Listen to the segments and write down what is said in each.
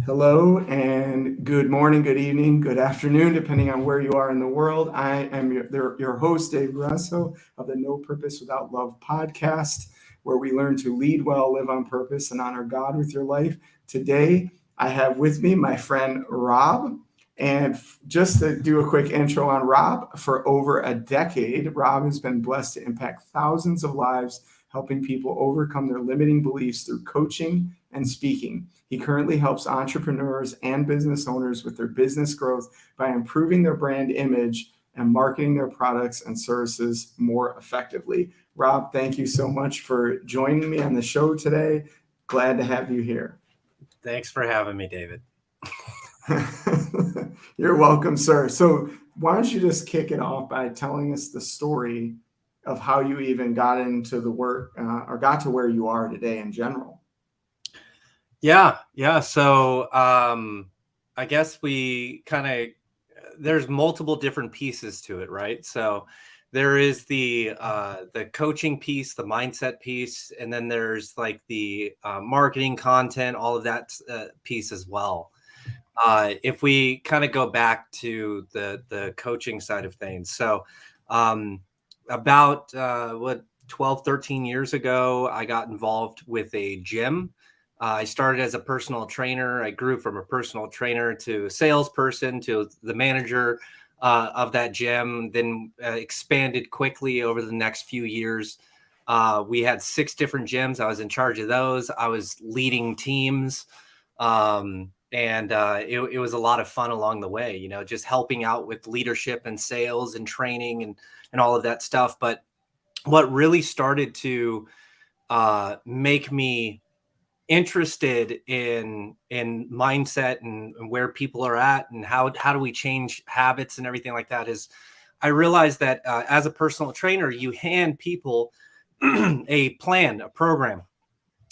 Hello and good morning, good evening, good afternoon, depending on where you are in the world. I am your host, Dave Grasso of the No Purpose Without Love podcast, where we learn to lead well, live on purpose, and honor God with your life. Today, I have with me my friend Rob. And just to do a quick intro on Rob, for over a decade, Rob has been blessed to impact thousands of lives, helping people overcome their limiting beliefs through coaching and speaking. He currently helps entrepreneurs and business owners with their business growth by improving their brand image and marketing their products and services more effectively. Rob, thank you so much for joining me on the show today. Glad to have you here. Thanks for having me, David. You're welcome, sir. So, why don't you just kick it off by telling us the story of how you even got into the work or got to where you are today in general? Yeah. So I guess we kind of there's multiple different pieces to it, right? So there is the coaching piece, the mindset piece, and then there's like the marketing content, all of that piece as well. If we kind of go back to the coaching side of things, so um, about 12, 13 years ago, I got involved with a gym. I started as a personal trainer. I grew from a personal trainer to a salesperson to the manager of that gym, then expanded quickly over the next few years. We had 6 different gyms. I was in charge of those. I was leading teams. And it was a lot of fun along the way, just helping out with leadership and sales and training and all of that stuff. But what really started to make me interested in mindset and where people are at and how do we change habits and everything like that is I realized that as a personal trainer, you hand people a plan, a program,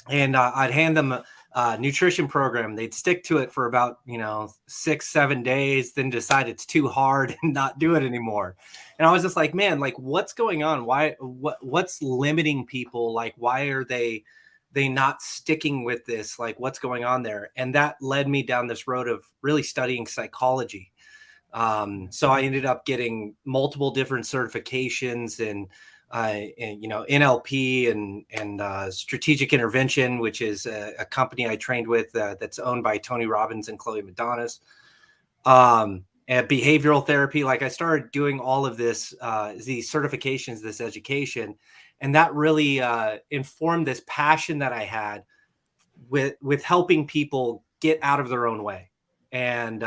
and I'd hand them a nutrition program. They'd stick to it for about 6-7 days, then decide it's too hard and not do it anymore. And I was just like, man, like what's going on? What's limiting people? Like why are they not sticking with this? Like what's going on there? And that led me down this road of really studying psychology. So I ended up getting multiple different certifications and NLP and strategic intervention, which is a company I trained with that's owned by Tony Robbins and Chloe Madonis. And behavioral therapy. Like I started doing all of this, these certifications, this education, and that really informed this passion that I had with helping people get out of their own way and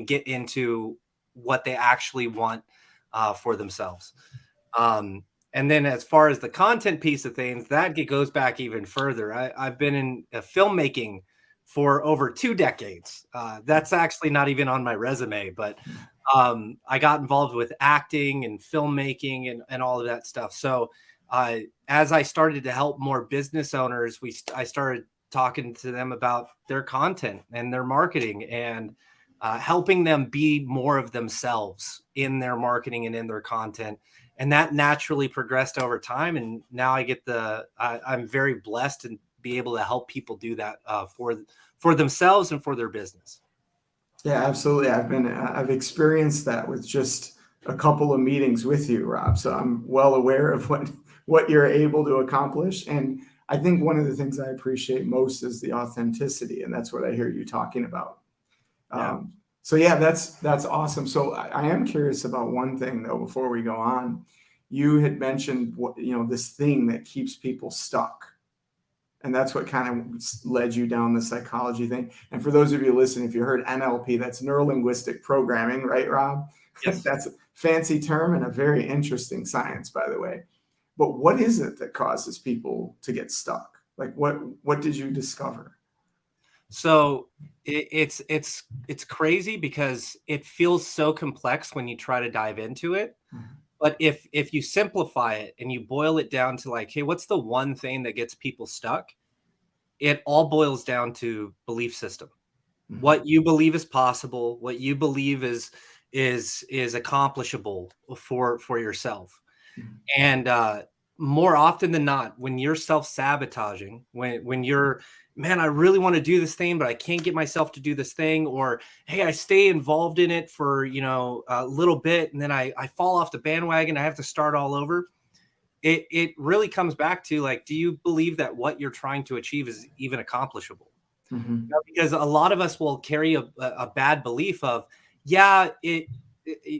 get into what they actually want for themselves. And then as far as the content piece of things, that goes back even further. I've been in filmmaking for over 2 decades. That's actually not even on my resume, but I got involved with acting and filmmaking and all of that stuff. So as I started to help more business owners, I started talking to them about their content and their marketing and helping them be more of themselves in their marketing and in their content. And that naturally progressed over time. And now I'm very blessed to be able to help people do that for themselves and for their business. Yeah, absolutely. I've experienced that with just a couple of meetings with you, Rob. So I'm well aware of what you're able to accomplish. And I think one of the things I appreciate most is the authenticity, and that's what I hear you talking about. Yeah. So yeah, that's awesome. So I am curious about one thing though before we go on. You had mentioned this thing that keeps people stuck, and that's what kind of led you down the psychology thing. And for those of you listening, if you heard NLP, that's neuro linguistic programming, right, Rob? Yes. That's a fancy term and a very interesting science, by the way. But what is it that causes people to get stuck? Like what did you discover? So it's crazy because it feels so complex when you try to dive into it. But if you simplify it and you boil it down to like, hey, what's the one thing that gets people stuck? It all boils down to belief system. What you believe is possible, what you believe is accomplishable for yourself. And more often than not, when you're self-sabotaging, when you're man, I really want to do this thing, but I can't get myself to do this thing. Or, hey, I stay involved in it for, a little bit, and then I fall off the bandwagon. I have to start all over. It really comes back to, like, do you believe that what you're trying to achieve is even accomplishable? Mm-hmm. Because a lot of us will carry a bad belief of, yeah,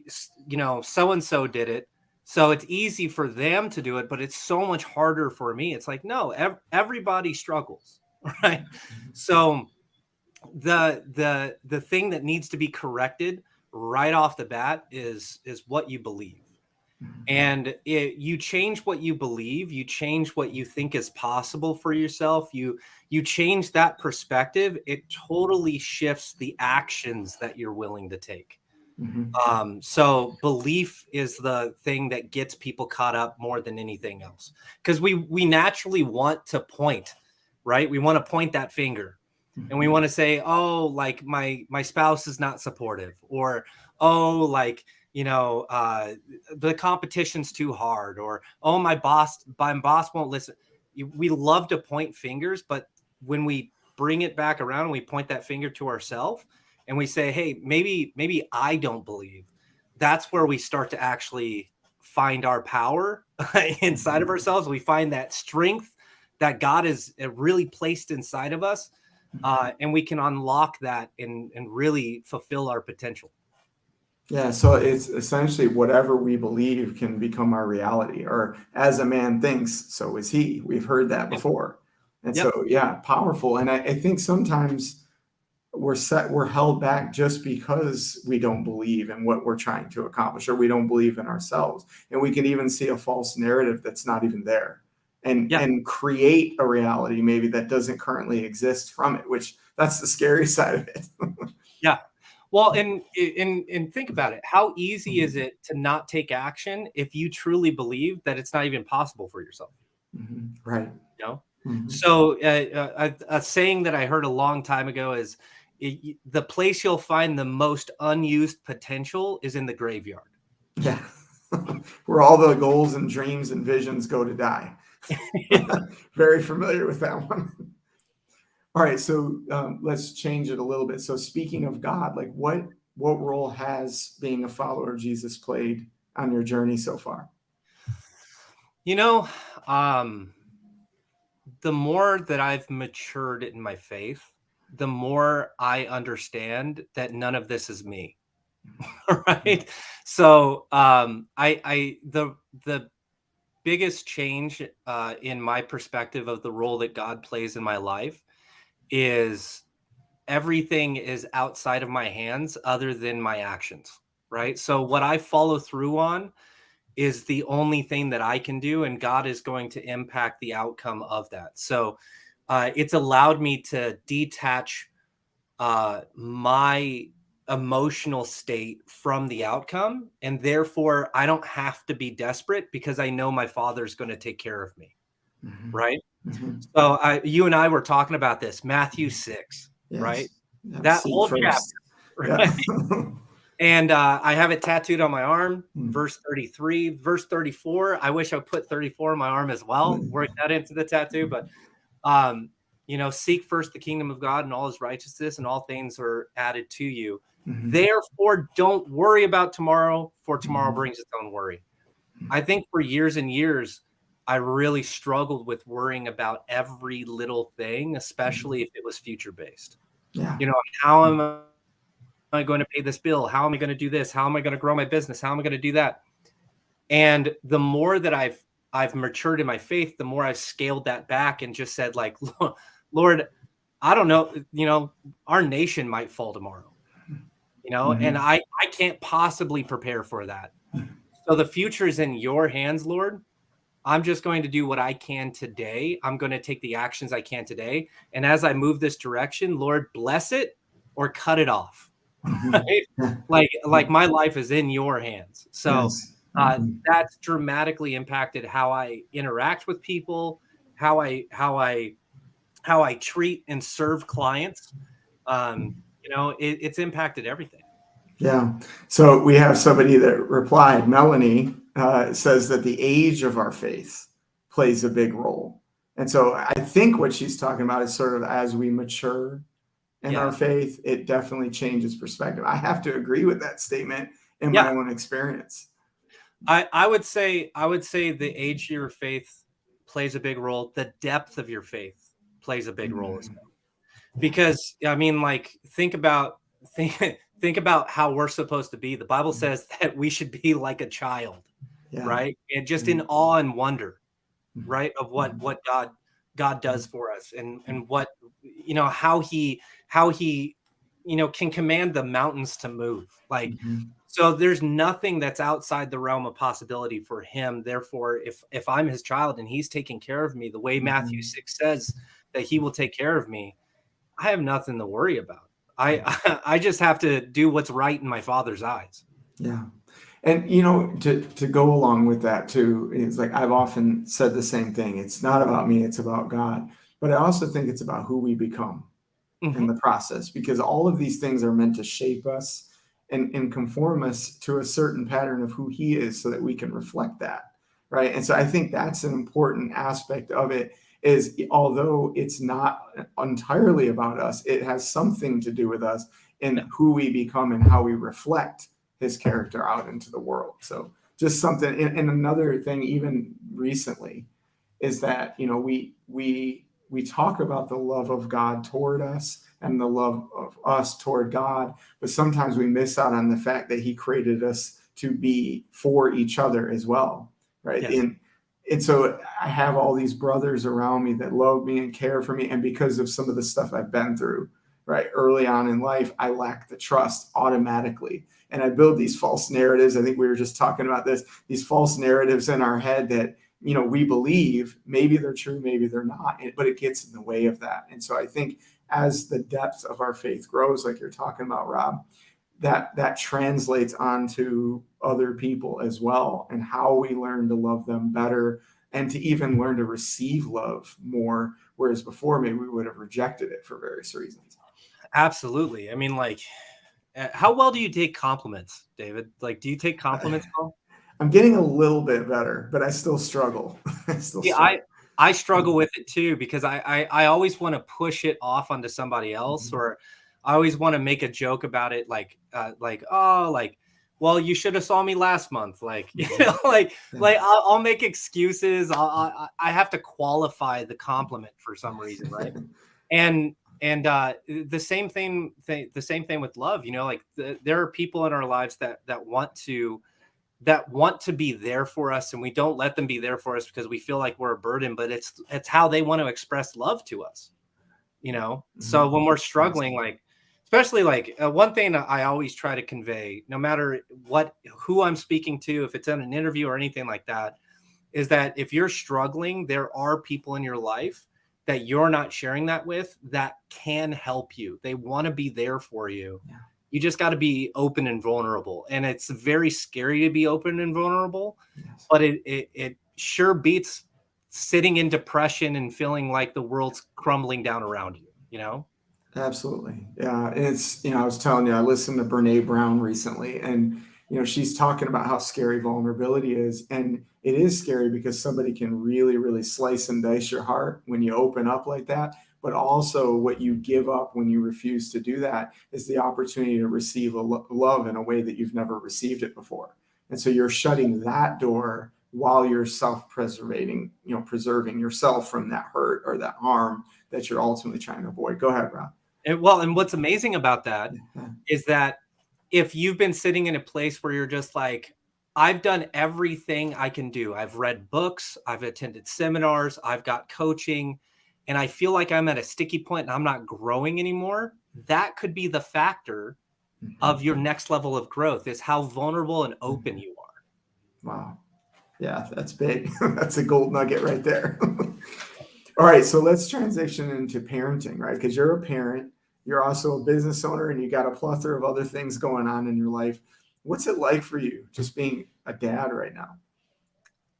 so-and-so did it, so it's easy for them to do it, but it's so much harder for me. It's like, no, everybody struggles, right? So the thing that needs to be corrected right off the bat is what you believe. And you change what you believe, you change what you think is possible for yourself, you change that perspective, it totally shifts the actions that you're willing to take. So belief is the thing that gets people caught up more than anything else, because we naturally want to point, right? We want to point that finger, and we want to say, oh, like my spouse is not supportive, or, oh, like, the competition's too hard, or, oh, my boss won't listen. We love to point fingers, but when we bring it back around and we point that finger to ourselves and we say, hey, maybe I don't believe, that's where we start to actually find our power inside of ourselves. We find that strength that God has really placed inside of us, and we can unlock that and really fulfill our potential. Yeah, so it's essentially whatever we believe can become our reality, or as a man thinks, so is he. We've heard that Yep. before. And Yep. so, yeah, powerful. And I think sometimes we're held back just because we don't believe in what we're trying to accomplish, or we don't believe in ourselves. And we can even see a false narrative that's not even there, and Yeah. create a reality maybe that doesn't currently exist from it, which that's the scary side of it. Yeah. Well, and think about it. How easy is it to not take action if you truly believe that it's not even possible for yourself? Right. You know? Mhm. So a saying that I heard a long time ago is, the place you'll find the most unused potential is in the graveyard. Yeah. Where all the goals and dreams and visions go to die. Very familiar with that one. All right, so let's change it a little bit. So speaking of God, like what role has being a follower of Jesus played on your journey so far? You know, the more that I've matured in my faith, the more I understand that none of this is me. Right? So, the biggest change in my perspective of the role that God plays in my life is everything is outside of my hands other than my actions, right? So what I follow through on is the only thing that I can do, and God is going to impact the outcome of that. So it's allowed me to detach my emotional state from the outcome, and therefore I don't have to be desperate because I know my Father's going to take care of me, Mhm. right? Mhm. So you and I were talking about this, Matthew 6, Yes. right? Yeah, That seek whole first. chapter, Yeah. right? And I have it tattooed on my arm, Mm. verse 33, verse 34. I wish I put 34 on my arm as well, Mm. work that into the tattoo. But seek first the kingdom of God and all his righteousness, and all things are added to you. Mhm. Therefore, don't worry about tomorrow, for tomorrow Mhm. brings its own worry. I think for years and years, I really struggled with worrying about every little thing, especially if it was future based. Yeah. How am I going to pay this bill? How am I going to do this? How am I going to grow my business? How am I going to do that? And the more that I've matured in my faith, the more I've scaled that back and just said, like, Lord, I don't know, our nation might fall tomorrow, and Mhm. I can't possibly prepare for that. So the future is in your hands, Lord. I'm just going to do what I can today. I'm going to take the actions I can today. And as I move this direction, Lord, bless it or cut it off. Mhm. Right? Yeah. Like my life is in your hands. So Yes. Mhm. that's dramatically impacted how I interact with people, how I treat and serve clients. It's impacted everything. Yeah. So we have somebody that replied, Melanie says that the age of our faith plays a big role. And so I think what she's talking about is sort of as we mature in our Yeah. faith, it definitely changes perspective. I have to agree with that statement in my Yeah. own experience. I would say the age of your faith plays a big role. The depth of your faith plays a big role as Mm, well. Because I mean, like, think about how we're supposed to be. The Bible says that we should be like a child, yeah. right? And just Yeah. in awe and wonder, Mhm. right, of what Mhm. God does for us, and what, how he can command the mountains to move. Like, Mhm. so there's nothing that's outside the realm of possibility for him. Therefore, if I'm his child and he's taking care of me the way Matthew Mhm. 6 says that he will take care of me, I have nothing to worry about. Yeah. I just have to do what's right in my father's eyes. Yeah. And to go along with that too, is like I've often said the same thing. It's not about me, it's about God. But I also think it's about who we become in Hmm. the process, because all of these things are meant to shape us and conform us to a certain pattern of who he is so that we can reflect that. Right. And so I think that's an important aspect of it, is although it's not entirely about us, it has something to do with us Yeah, in who we become and how we reflect his character out into the world. So just something. And another thing, even recently, is that we talk about the love of God toward us and the love of us toward God, but sometimes we miss out on the fact that he created us to be for each other as well, right? yes, And so I have all these brothers around me that love me and care for me, and because of some of the stuff I've been through, right, early on in life, I lack the trust automatically, and I build these false narratives. I think we were just talking about this, these false narratives in our head that we believe. Maybe they're true, maybe they're not, but it gets in the way of that. And so I think as the depth of our faith grows, like you're talking about, Rob, that translates onto other people as well, and how we learn to love them better and to even learn to receive love more, whereas before maybe we would have rejected it for various reasons. absolutely. I mean, like, how well do you take compliments, David? Like, do you take compliments well? I'm getting a little bit better, but I still struggle. I still See, struggle. I struggle with it too, because I always want to push it off onto somebody else, Mhm. or I always want to make a joke about it, like, oh, like, well, you should have saw me last month, like, Mhm. Yeah. like I'll make excuses. I have to qualify the compliment for some reason, right? And the same thing with love. Like, there are people in our lives that want to be there for us, and we don't let them be there for us because we feel like we're a burden, but it's how they want to express love to us. So Mhm. when we're Yes. struggling, like, especially, like, one thing I always try to convey, no matter who I'm speaking to, if it's in an interview or anything like that, is that if you're struggling, there are people in your life that you're not sharing that with that can help you. They want to be there for you. Yeah. You just got to be open and vulnerable. And it's very scary to be open and vulnerable, Yes. but it sure beats sitting in depression and feeling like the world's crumbling down around you. Absolutely. Yeah. And I was telling you, I listened to Brene Brown recently, and, she's talking about how scary vulnerability is. And it is scary because somebody can really, really slice and dice your heart when you open up like that. But also, what you give up when you refuse to do that is the opportunity to receive love in a way that you've never received it before. And so you're shutting that door while you're self-preservating, preserving yourself from that hurt or that harm that you're ultimately trying to avoid. Go ahead, Rob. And what's amazing about that Yeah. is that if you've been sitting in a place where you're just like, I've done everything I can do. I've read books, I've attended seminars, I've got coaching, and I feel like I'm at a sticky point and I'm not growing anymore. That could be the factor Mhm. of your next level of growth, is how vulnerable and open Mhm. you are. Wow. Yeah, that's big. That's a gold nugget right there. All right, so let's transition into parenting, right? Because you're a parent, you're also a business owner, and you got a plethora of other things going on in your life. What's it like for you just being a dad right now?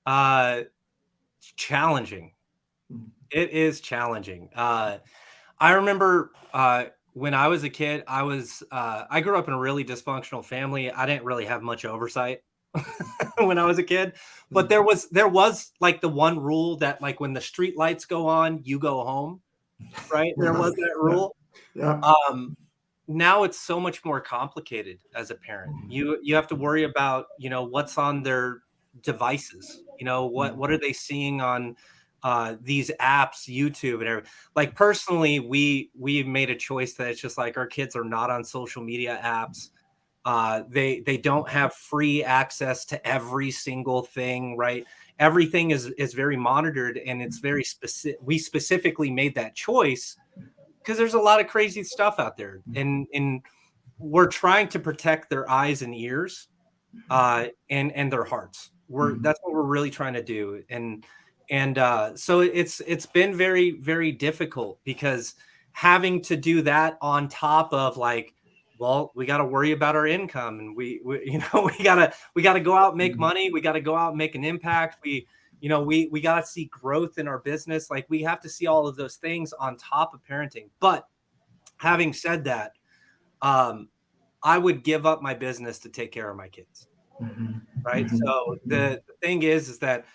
Uh, Challenging. Mhm. It is challenging. I remember when I was a kid, I grew up in a really dysfunctional family. I didn't really have much oversight. when I was a kid. But there was like the one rule that like when the street lights go on, you go home, right? There was that rule. Yeah. Now it's so much more complicated as a parent. You have to worry about, what's on their devices. What are they seeing on these apps, YouTube and everything. Like personally, we made a choice that it's just like our kids are not on social media apps. They don't have free access to every single thing, right? Everything is very monitored, and it's very specific. We specifically made that choice because there's a lot of crazy stuff out there, and we're trying to protect their eyes and ears, and their hearts. That's what we're really trying to do, and so it's been very, very difficult because having to do that on top of like, well, we got to worry about our income, and we we gotta go out and make money. We got to go out and make an impact. We got to see growth in our business. Like we have to see all of those things on top of parenting. But having said that, I would give up my business to take care of my kids. Right. So the thing is that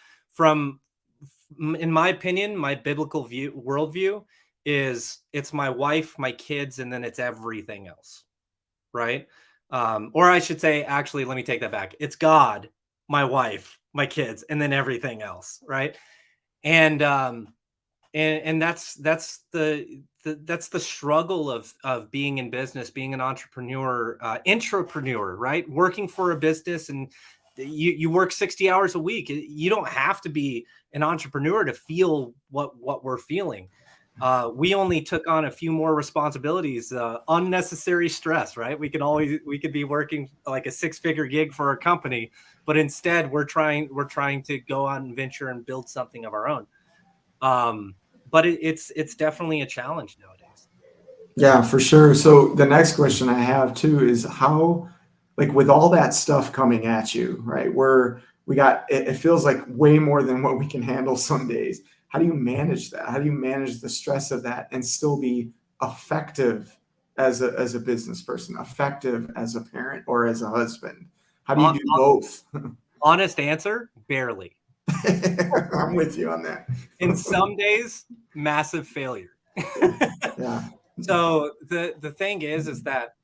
in my opinion, my biblical worldview is it's my wife, my kids, and then it's everything else. Right. Or I should say, actually, let me take that back. It's God, my wife, my kids, and then everything else. Right. And that's the struggle of being in business, being an entrepreneur, intrapreneur, right? Working for a business, and you work 60 hours a week. You don't have to be an entrepreneur to feel what we're feeling. We only took on a few more responsibilities, unnecessary stress, right? We could be working like a 6-figure gig for a company, but instead we're trying to go out and venture and build something of our own. But it's definitely a challenge nowadays. Yeah, for sure. So the next question I have too is how, like with all that stuff coming at you, right? It feels like way more than what we can handle some days. How do you manage that? How do you manage the stress of that and still be effective as a business person, effective as a parent or as a husband? How do you do both? Honest answer, barely. I'm with you on that. In some days, massive failure. Yeah. So the thing is that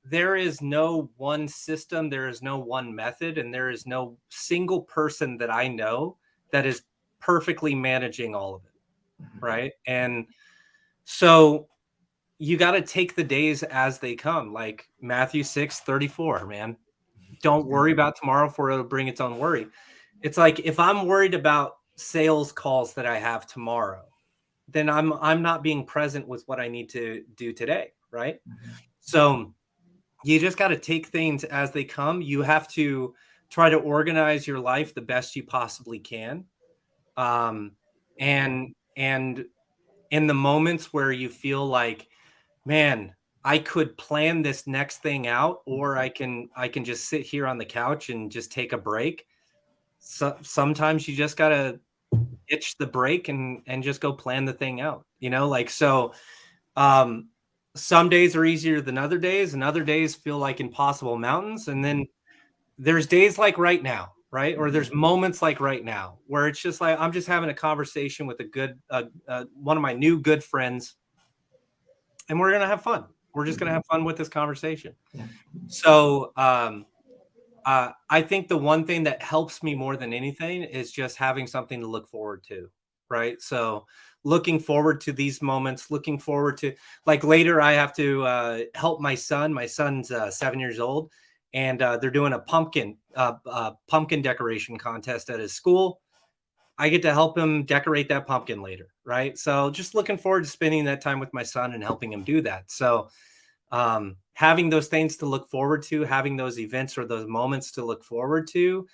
there is no one system, there is no one method, and there is no single person that I know that is perfectly managing all of it, right? And so you got to take the days as they come, like Matthew 6:34, man. Don't worry about tomorrow, for it'll bring its own worry. It's like if I'm worried about sales calls that I have tomorrow, then I'm not being present with what I need to do today, right? So you just got to take things as they come. You have to try to organize your life the best you possibly can. And in the moments where you feel like, man, I could plan this next thing out, or I can just sit here on the couch and just take a break. So sometimes you just gotta ditch the break and just go plan the thing out. So some days are easier than other days, and other days feel like impossible mountains. And then there's days like right now, right? Or there's moments like right now where it's just like I'm just having a conversation with one of my new good friends, and we're gonna have fun. We're just gonna have fun with this conversation. So I think the one thing that helps me more than anything is just having something to look forward to, right? So looking forward to these moments, looking forward to, like, later I have to help my son. My son's 7 years old, and they're doing a pumpkin decoration contest at his school. I get to help him decorate that pumpkin later, right? So just looking forward to spending that time with my son and helping him do that. So having those things to look forward to, having those events or those moments to look forward to,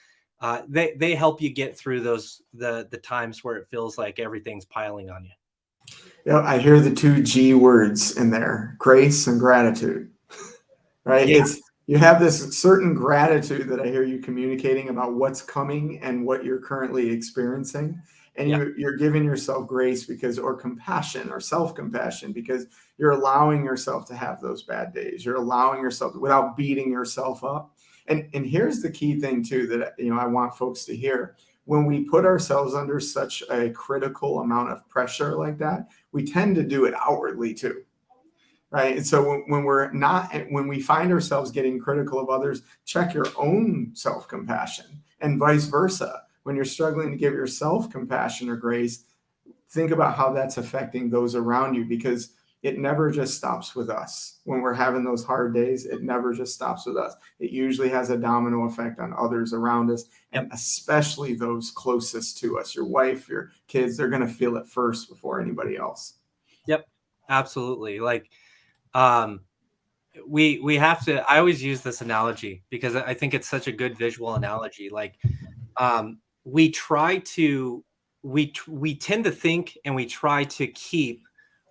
they help you get through the times where it feels like everything's piling on you. Yeah, I hear the 2 G words in there: grace and gratitude. Right? Yeah. You have this certain gratitude that I hear you communicating about what's coming and what you're currently experiencing. And Yeah. you're giving yourself grace or compassion or self-compassion because you're allowing yourself to have those bad days. You're allowing yourself without beating yourself up. And here's the key thing too that I want folks to hear. When we put ourselves under such a critical amount of pressure like that, we tend to do it outwardly too. Right. And so when we find ourselves getting critical of others, check your own self-compassion, and vice versa. When you're struggling to give yourself compassion or grace, think about how that's affecting those around you, because it never just stops with us. When we're having those hard days, it never just stops with us. It usually has a domino effect on others around us, and especially those closest to us, your wife, your kids. They're going to feel it first before anybody else. Yep, absolutely. Like, we have to, I always use this analogy because I think it's such a good visual analogy. Like, we try to, we tend to think and we try to keep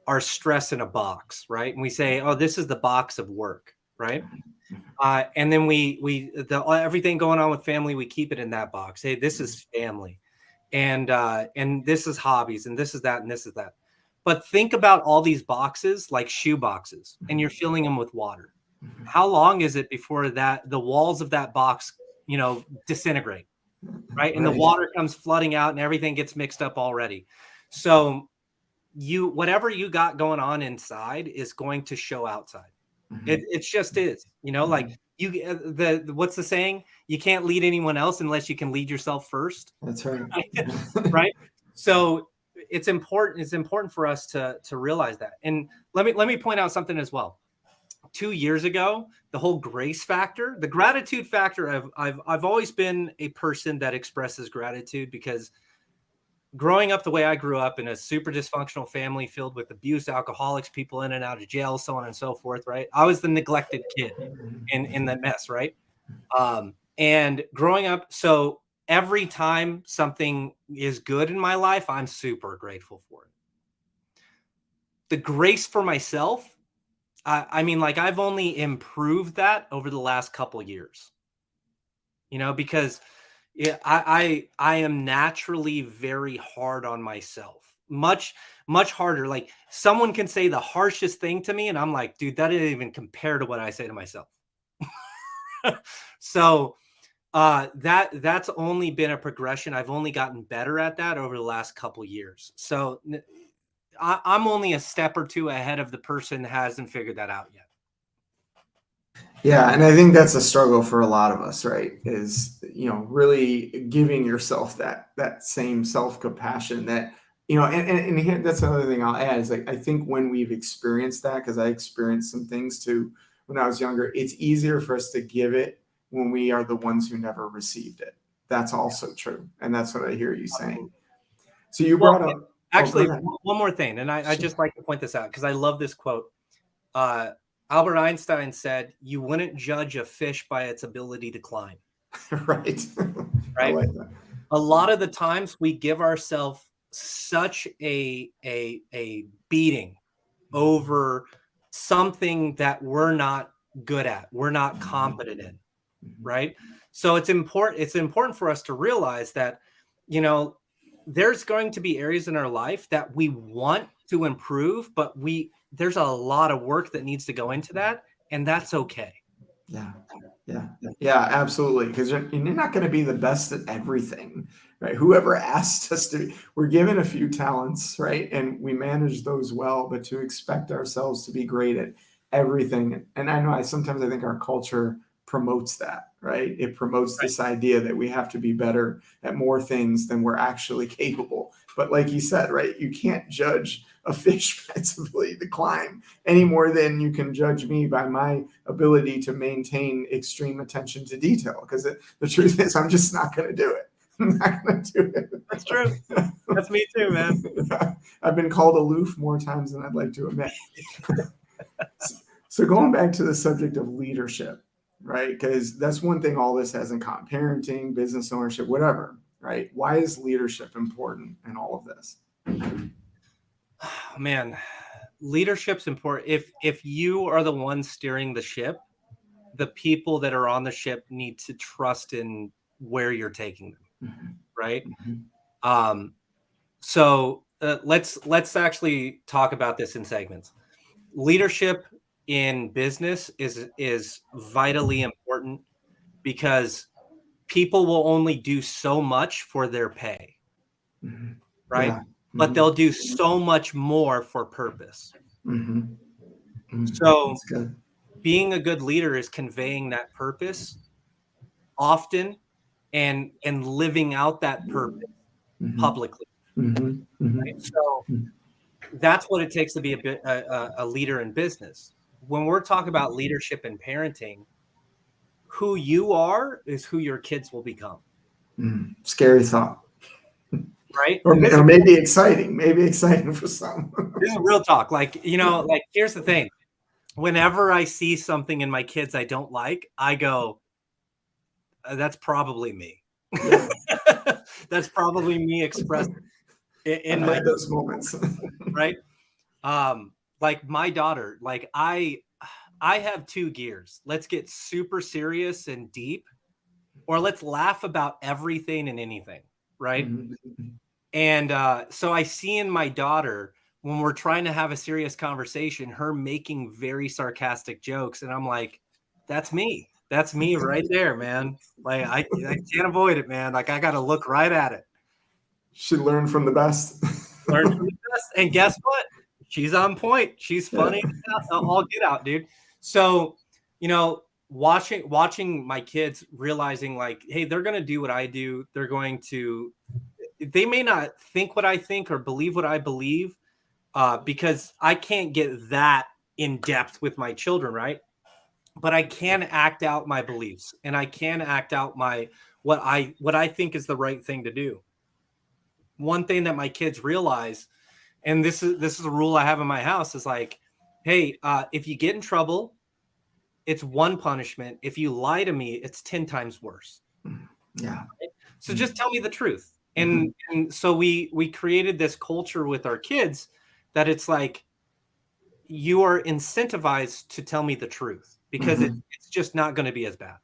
our stress in a box, right? And we say, oh, this is the box of work, right? And then everything going on with family, we keep it in that box. Hey, this is family, and this is hobbies, and this is that, and this is that. But think about all these boxes like shoe boxes, and you're filling them with water. How long is it before the walls of that box, disintegrate, right? And the water comes flooding out and everything gets mixed up already. So whatever you got going on inside is going to show outside. It just is, like what's the saying? You can't lead anyone else unless you can lead yourself first. That's right. Right. So it's important for us to realize that. And let me point out something as well. 2 years ago, the whole grace factor, the gratitude factor, I've always been a person that expresses gratitude, because growing up the way I grew up, in a super dysfunctional family filled with abuse, alcoholics, people in and out of jail, so on and so forth, right? I was the neglected kid in that mess, right? And growing up, so every time something is good in my life, I'm super grateful for it. The grace for myself, I mean, like, I've only improved that over the last couple of years, because I am naturally very hard on myself, much harder. Like, someone can say the harshest thing to me and I'm like, dude, that didn't even compare to what I say to myself. So that's only been a progression. I've only gotten better at that over the last couple of years. So I'm only a step or two ahead of the person that hasn't figured that out yet. Yeah, and I think that's a struggle for a lot of us, right? Is, really giving yourself that same self-compassion that, and here, that's another thing I'll add is, like, I think when we've experienced that, because I experienced some things too when I was younger, it's easier for us to give it when we are the ones who never received it. That's also true. And that's what I hear you saying. So you brought up, actually, one more thing, and I just like to point this out because I love this quote. Albert Einstein said, "You wouldn't judge a fish by its ability to climb." Right. Right. I like that. A lot of the times we give ourselves such a beating over something that we're not good at, we're not competent in, right? So it's important for us to realize that, there's going to be areas in our life that we want to improve, but there's a lot of work that needs to go into that, and that's okay. Yeah, absolutely. Because you're not going to be the best at everything, right? Whoever asked us to, we're given a few talents, right? And we manage those well, but to expect ourselves to be great at everything. And I sometimes I think our culture promotes that, right? It promotes this idea that we have to be better at more things than we're actually capable. But like you said, right, you can't judge a fish by its ability to climb any more than you can judge me by my ability to maintain extreme attention to detail. Because the truth is, I'm just not going to do it. I'm not going to do it. That's true. That's me too, man. I've been called aloof more times than I'd like to admit. So going back to the subject of leadership, right? Because that's one thing all this has in common: parenting, business ownership, whatever, right? Why is leadership important in all of this? Man, leadership's important. If you are the one steering the ship, the people that are on the ship need to trust in where you're taking them, right? So let's actually talk about this in segments. Leadership in business is vitally important because people will only do so much for their pay, right? Yeah. But they'll do so much more for purpose. So That's good. being a good leader is conveying that purpose often and living out that purpose publicly. Right? So that's what it takes to be a leader in business. When we're talking about leadership and parenting, who you are is who your kids will become. Scary thought. Right? Or maybe exciting for some. This is real talk. Like, like here's the thing. Whenever I see something in my kids I don't like, I go, that's probably me. Yeah. That's probably me expressed in I had those moments. Right? Like my daughter, like I have two gears. Let's get super serious and deep, or let's laugh about everything and anything, right? And so I see in my daughter, when we're trying to have a serious conversation, her making very sarcastic jokes. And I'm like, that's me. That's me right there, man. Like I can't avoid it, man. Like I got to look right at it. Should learn from the best. Learn from the best. And guess what? She's on point. She's funny. I'll get out, dude. So, watching my kids realizing like, hey, they're going to do what I do. They may not think what I think or believe what I believe, because I can't get that in depth with my children, right? But I can act out my beliefs, and I can act out what I think is the right thing to do. One thing that my kids realize, and this is a rule I have in my house, is like, hey, if you get in trouble, it's one punishment. If you lie to me, it's 10 times worse. Yeah. So just tell me the truth. And so we created this culture with our kids that it's like, you are incentivized to tell me the truth, because it's just not going to be as bad.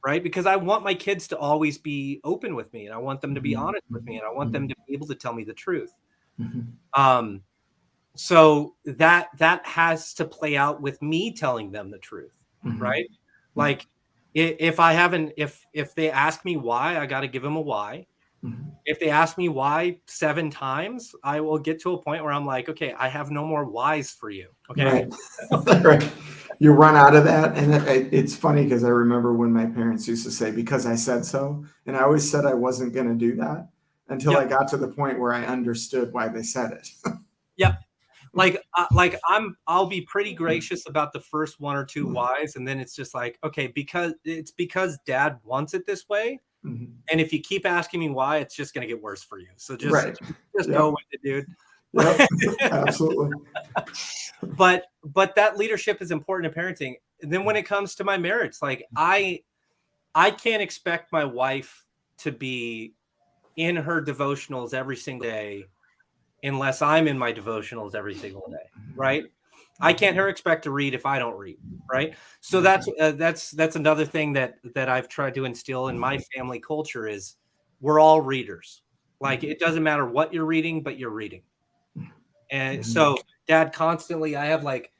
Right? Because I want my kids to always be open with me, and I want them to be honest with me, and I want them to be able to tell me the truth. So that has to play out with me telling them the truth, right? Like if they ask me why, I got to give them a why. If they ask me why 7 times, I will get to a point where I'm like, okay, I have no more whys for you. Okay. Right. Right. You run out of that. And it's funny because I remember when my parents used to say, because I said so. And I always said I wasn't going to do that until I got to the point where I understood why they said it. Yep. Like I'll be pretty gracious about the first 1 or 2 whys. And then it's just like, okay, because dad wants it this way. And if you keep asking me why, it's just going to get worse for you. So just go with it, dude. Yep. Absolutely. But that leadership is important in parenting. And then when it comes to my marriage, like I can't expect my wife to be in her devotionals every single day unless I'm in my devotionals every single day, right? I can't expect to read if I don't read, right? So that's another thing that I've tried to instill in my family culture is we're all readers. Like it doesn't matter what you're reading, but you're reading. And so dad constantly, I have like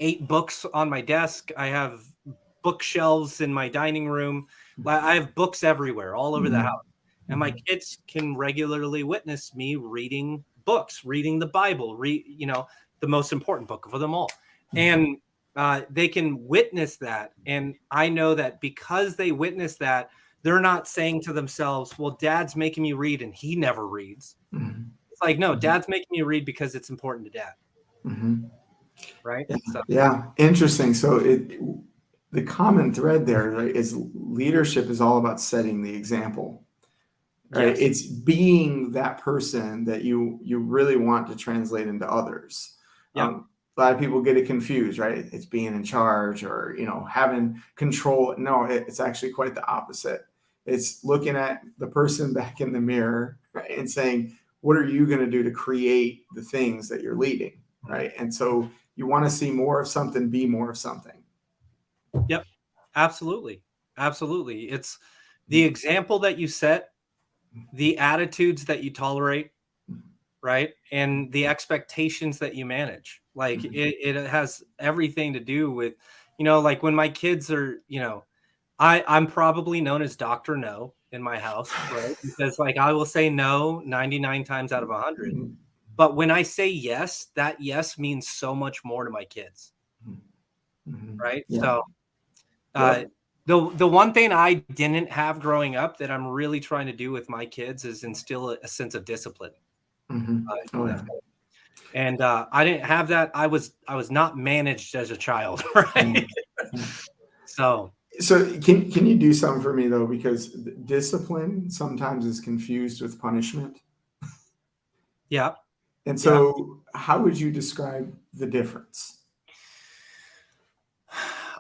8 books on my desk. I have bookshelves in my dining room. I have books everywhere, all over the house. And my kids can regularly witness me reading books, reading the Bible, the most important book of them all. And they can witness that. And I know that because they witness that, they're not saying to themselves, well, dad's making me read and he never reads. It's like, no, dad's making me read because it's important to dad. Right? Yeah. Interesting. So the common thread there, right, is leadership is all about setting the example. Right? Yes. It's being that person that you really want to translate into others. A lot of people get it confused, right? It's being in charge or, having control. No, it's actually quite the opposite. It's looking at the person back in the mirror, right, and saying, what are you going to do to create the things that you're leading, right? And so you want to see more of something, be more of something. Yep. Absolutely. Absolutely. It's the example that you set, the attitudes that you tolerate, right? And the expectations that you manage. Like it has everything to do with, like when my kids are, I'm probably known as Dr. No in my house, right? Because like I will say no 99 times out of 100. Mhm. But when I say yes, that yes means so much more to my kids, Mhm. right? Yeah. So uh, Yep. the one thing I didn't have growing up that I'm really trying to do with my kids is instill a sense of discipline. Mhm. Oh That's yeah. and I didn't have that. I was not managed as a child, right? Mm. Yeah. So So can you do something for me though? Because discipline sometimes is confused with punishment. yeah, And yeah. so how would you describe the difference?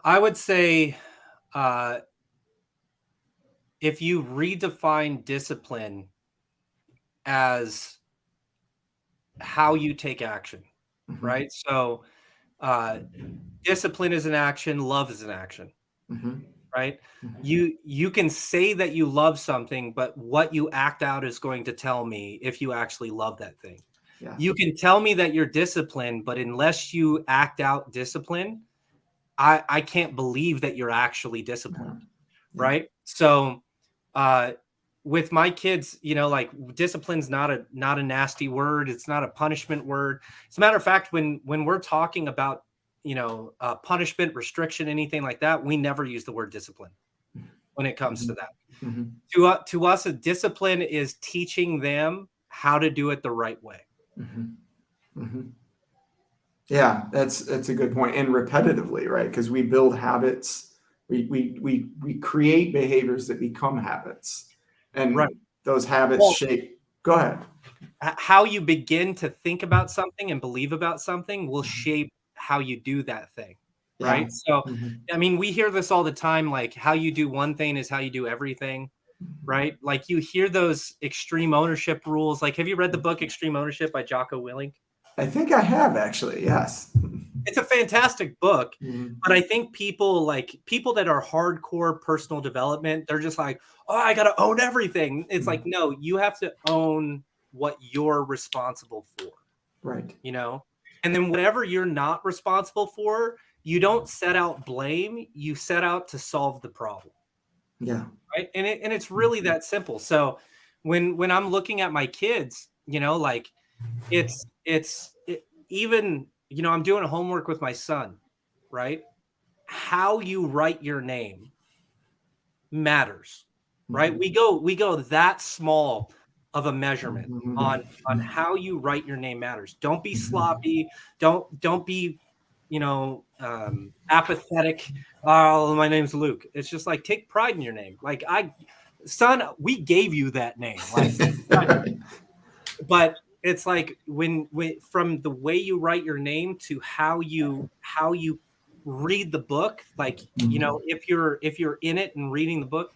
I would say uh, if you redefine discipline as how you take action, Mhm. right? So uh, discipline is an action, love is an action, Mhm. right? Mhm. You can say that you love something, but what you act out is going to tell me if you actually love that thing. Yeah. You can tell me that you're disciplined, but unless you act out discipline, I can't believe that you're actually Yeah. disciplined, Yeah. right? So uh with my kids, like discipline's not a nasty word. It's not a punishment word. As a matter of fact, when we're talking about punishment, restriction, anything like that, we never use the word discipline when it comes to Mhm. that. Mhm. To us, a discipline is teaching them how to do it the right way. Mhm. Mhm. Yeah, that's a good point. And repetitively, right? Because we build habits, we create behaviors that become habits, Right. and those habits Well, shape. Go ahead. how you begin to think about something and believe about something will shape how you do that thing, Yeah. right? So Mhm. I mean, we hear this all the time, like how you do one thing is how you do everything, right? Like you hear those extreme ownership rules. Like, have you read the book Extreme Ownership by Jocko Willink? I think I have actually. Yes. It's a fantastic book, Mhm. but I think people that are hardcore personal development, they're just like, "Oh, I got to own everything." It's like, Mhm. no, you have to own what you're responsible for, Right. you know? And then whatever you're not responsible for, you don't set out blame, you set out to solve the problem, Yeah. right? And it's really that simple. So when I'm looking at my kids, like even I'm doing homework with my son, right? How you write your name matters, right? Mhm. We go that small of a measurement on Mhm. how you write your name matters. Don't be Mhm. sloppy. Don't be apathetic. Oh, my name's Luke. It's just like take pride in your name. Like son, we gave you that name. Like but it's like when from the way you write your name to how you read the book, like Mhm. if you're in it and reading the book,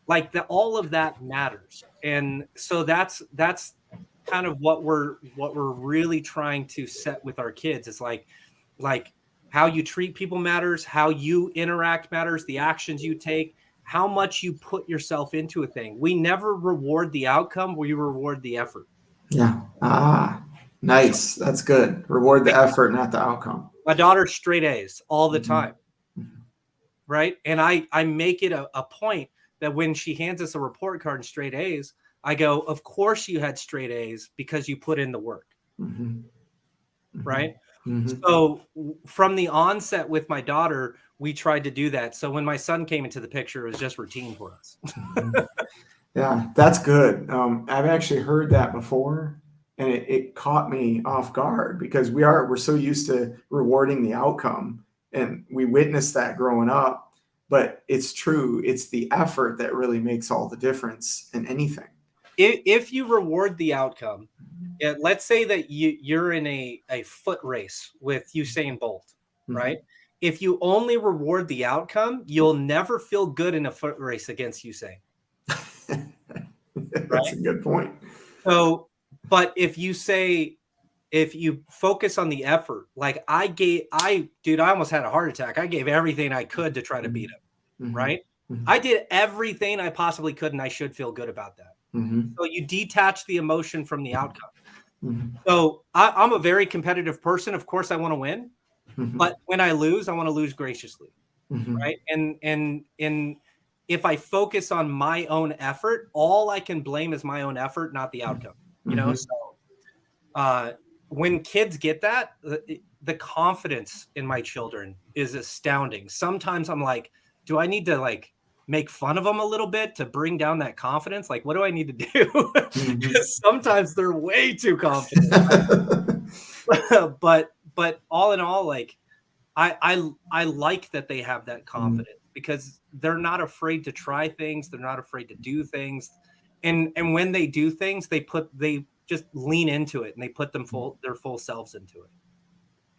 like all of that matters. And so that's kind of what we're really trying to set with our kids. It's like how you treat people matters, how you interact matters, the actions you take, how much you put yourself into a thing. We never reward the outcome, we reward the effort. Yeah. Ah, So nice. That's good. Reward the effort, not the outcome. my daughter's straight A's all the time, Mhm. Mhm. right? And I make it a point that when she hands us a report card and straight A's, I go, of course you had straight A's because you put in the work, Mhm. Mhm. right? Mhm. So from the onset with my daughter, we tried to do that. So when my son came into the picture, it was just routine for us. Mhm. Yeah, that's good. I've actually heard that before, and it caught me off guard because we're so used to rewarding the outcome, and we witnessed that growing up. But it's true; it's the effort that really makes all the difference in anything. If you reward the outcome, let's say that you're in a foot race with Usain Bolt, right? Mhm. If you only reward the outcome, you'll never feel good in a foot race against Usain, That's right? a good point. So, but if you focus on the effort, like dude, I almost had a heart attack. I gave everything I could to try to beat Mhm. him, Mhm. right? I did everything I possibly could, and I should feel good about that. Mhm. So you detach the emotion from the outcome. Mhm. So I'm a very competitive person. Of course, I want to win, Mhm. but when I lose, I want to lose graciously, Mhm. right? And if I focus on my own effort, all I can blame is my own effort, not the outcome. You know, so when kids get that, the confidence in my children is astounding. Sometimes I'm like, do I need to like make fun of them a little bit to bring down that confidence? Like, what do I need to do? Because sometimes they're way too confident. but all in all, like I like that they have that confidence because they're not afraid to try things. They're not afraid to do things. And when they do things, they just lean into it and they put their full selves into it.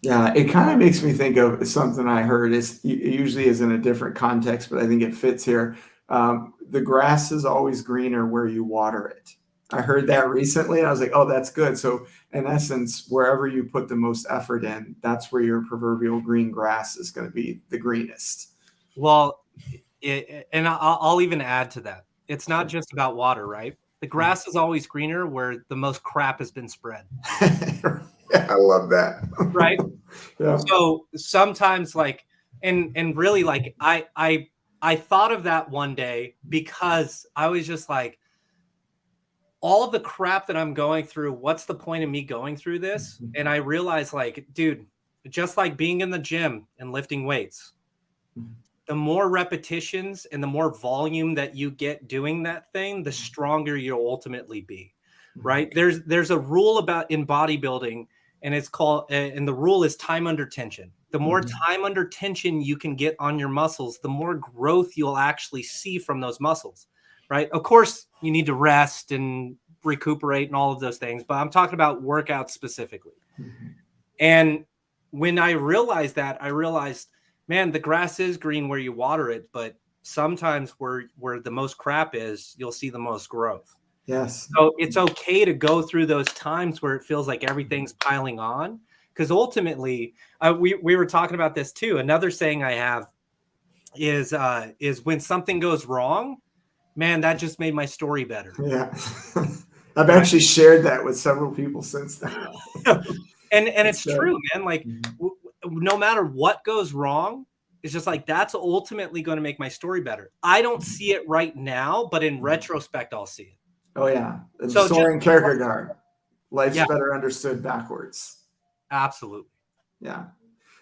Yeah, it kind of makes me think of something I heard. It usually is in a different context, but I think it fits here. The grass is always greener where you water it. I heard that recently, and I was like, "Oh, that's good." So, in essence, wherever you put the most effort in, that's where your proverbial green grass is going to be the greenest. Well, and I'll even add to that. It's not just about water, right? The grass is always greener where the most crap has been spread. Yeah, I love that. Right? Yeah. So sometimes like and really like I thought of that one day because I was just like, all the crap that I'm going through, what's the point of me going through this? And I realized like, dude, just like being in the gym and lifting weights, the more repetitions and the more volume that you get doing that thing, the stronger you'll ultimately be. Right? There's a rule about in bodybuilding, and it's called and the rule is time under tension. The more time under tension you can get on your muscles, the more growth you'll actually see from those muscles. Right? Of course, you need to rest and recuperate and all of those things, but I'm talking about workouts specifically. And when I realized that, I realized, man, the grass is green where you water it, but sometimes where the most crap is, you'll see the most growth. Yes. So it's okay to go through those times where it feels like everything's piling on, because ultimately, we were talking about this too. Another saying I have is when something goes wrong, man, that just made my story better. Yeah. I've actually shared that with several people since then. and it's true, man. Like no matter what goes wrong, it's just like that's ultimately going to make my story better. I don't see it right now, but in retrospect, I'll see it. Oh yeah. So Soren Kierkegaard, life's Yeah. better understood backwards. Absolutely. Yeah.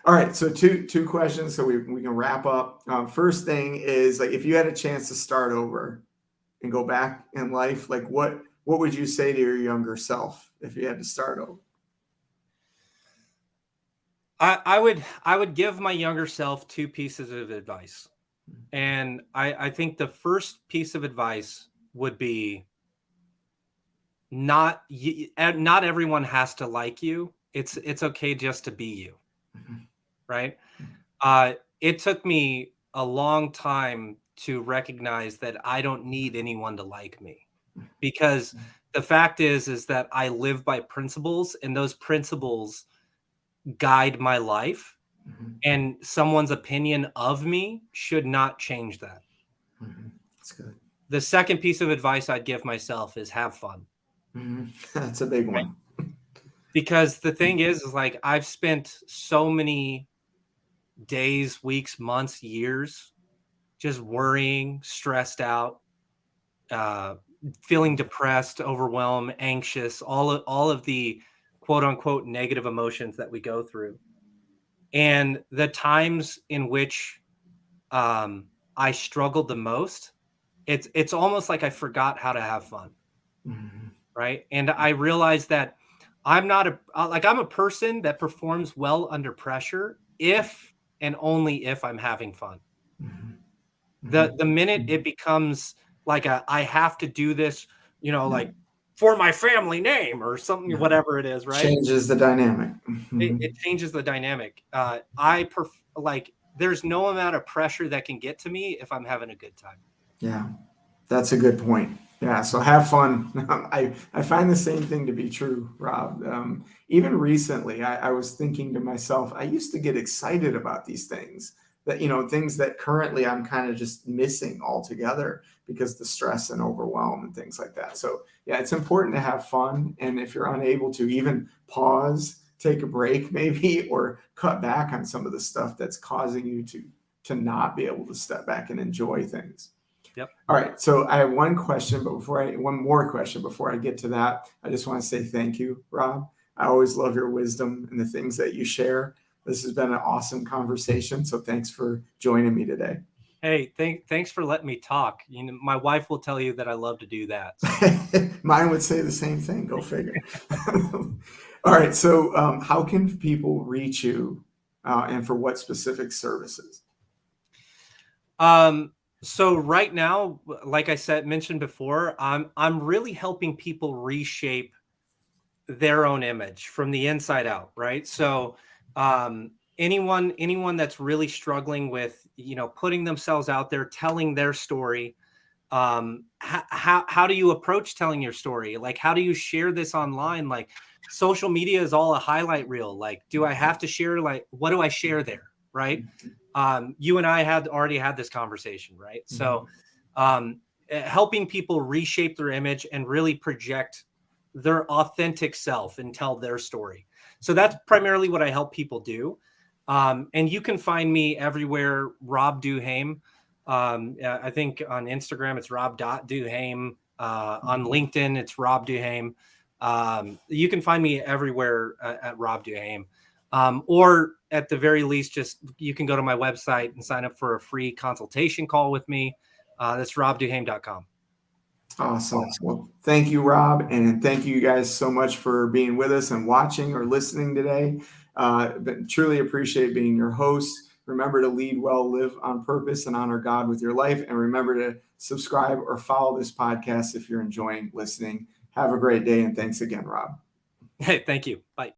All right. So two questions so we can wrap up. First thing is, like, if you had a chance to start over and go back in life, like what would you say to your younger self if you had to start over? I would give my younger self two pieces of advice. And I think the first piece of advice would be not everyone has to like you. It's okay just to be you. Right? It took me a long time to recognize that I don't need anyone to like me, because the fact is that I live by principles, and those principles guide my life, and someone's opinion of me should not change that. That's good. The second piece of advice I'd give myself is have fun. That's a big one. Because the thing is like I've spent so many days, weeks, months, years just worrying, stressed out, feeling depressed, overwhelmed, anxious, all of the quote unquote negative emotions that we go through. And the times in which I struggled the most, it's almost like I forgot how to have fun. Right. And I realized that I'm not I'm a person that performs well under pressure if and only if I'm having fun. The minute it becomes like I have to do this, like for my family name or something, whatever it is, right? Changes the dynamic. It changes the dynamic. There's no amount of pressure that can get to me if I'm having a good time. Yeah, that's a good point. Yeah, so have fun. I find the same thing to be true, Rob. Even recently, I was thinking to myself, I used to get excited about these things things that currently I'm kind of just missing altogether because the stress and overwhelm and things like that. So yeah, it's important to have fun. And if you're unable to, even pause, take a break maybe, or cut back on some of the stuff that's causing you to not be able to step back and enjoy things. Yep. All right. So I have one question, but one more question before I get to that, I just want to say thank you, Rob. I always love your wisdom and the things that you share. This has been an awesome conversation. So thanks for joining me today. Hey, thanks for letting me talk. You know, my wife will tell you that I love to do that. So. Mine would say the same thing. Go figure. All right. So how can people reach you and for what specific services? So right now, like I mentioned before, I'm really helping people reshape their own image from the inside out, right? So anyone that's really struggling with, putting themselves out there, telling their story, how do you approach telling your story? Like, how do you share this online? Like, social media is all a highlight reel. Like, do I have to share? Like, what do I share there? Right. You and I had already had this conversation, right? So helping people reshape their image and really project their authentic self and tell their story. So that's primarily what I help people do. And you can find me everywhere, Rob Duhaime. I think on Instagram, it's rob.duhaime. On LinkedIn, it's Rob Duhaime. You can find me everywhere at Rob Duhaime. Or at the very least, just you can go to my website and sign up for a free consultation call with me. That's robduhaime.com. Awesome. Well, thank you, Rob. And thank you guys so much for being with us and watching or listening today. But truly appreciate being your host. Remember to lead well, live on purpose, and honor God with your life. And remember to subscribe or follow this podcast if you're enjoying listening. Have a great day. And thanks again, Rob. Hey, thank you. Bye.